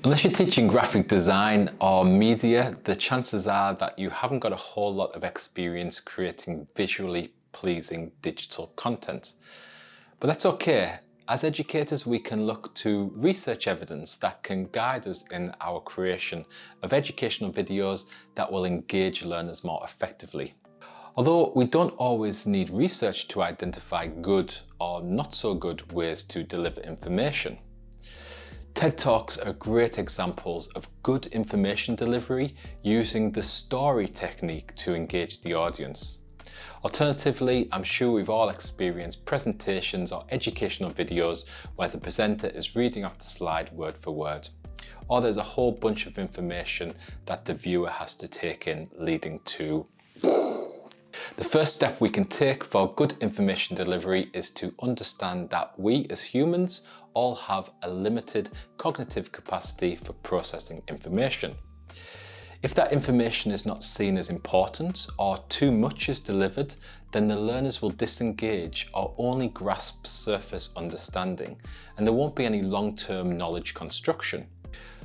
Unless you're teaching graphic design or media, the chances are that you haven't got a whole lot of experience creating visually pleasing digital content. But that's okay. As educators, we can look to research evidence that can guide us in our creation of educational videos that will engage learners more effectively. Although we don't always need research to identify good or not so good ways to deliver information. TED Talks are great examples of good information delivery using the story technique to engage the audience. Alternatively, I'm sure we've all experienced presentations or educational videos where the presenter is reading off the slide word for word, or there's a whole bunch of information that the viewer has to take in, leading to the first step we can take for good information delivery is to understand that we as humans all have a limited cognitive capacity for processing information. If that information is not seen as important or too much is delivered, then the learners will disengage or only grasp surface understanding, and there won't be any long-term knowledge construction.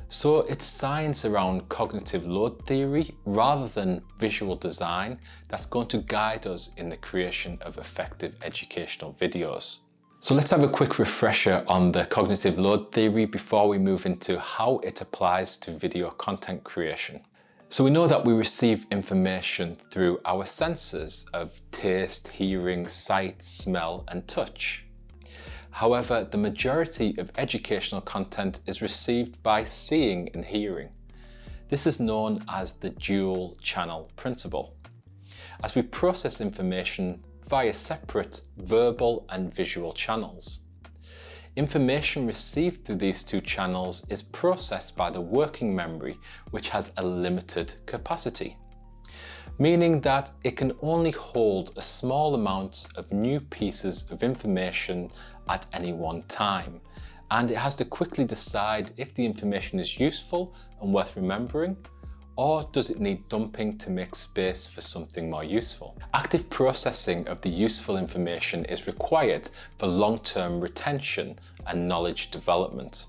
So it's science around cognitive load theory rather than visual design that's going to guide us in the creation of effective educational videos. So let's have a quick refresher on the cognitive load theory before we move into how it applies to video content creation. So we know that we receive information through our senses of taste, hearing, sight, smell, and touch. However, the majority of educational content is received by seeing and hearing. This is known as the dual channel principle, as we process information via separate verbal and visual channels. Information received through these two channels is processed by the working memory, which has a limited capacity, meaning that it can only hold a small amount of new pieces of information at any one time, and it has to quickly decide if the information is useful and worth remembering, or does it need dumping to make space for something more useful. Active processing of the useful information is required for long-term retention and knowledge development.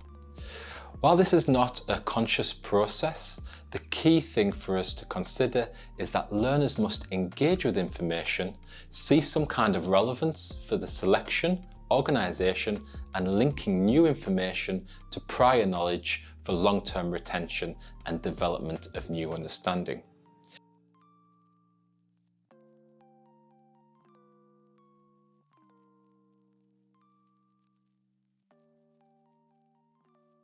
While this is not a conscious process, the key thing for us to consider is that learners must engage with information, see some kind of relevance for the selection, organisation and linking new information to prior knowledge for long-term retention and development of new understanding.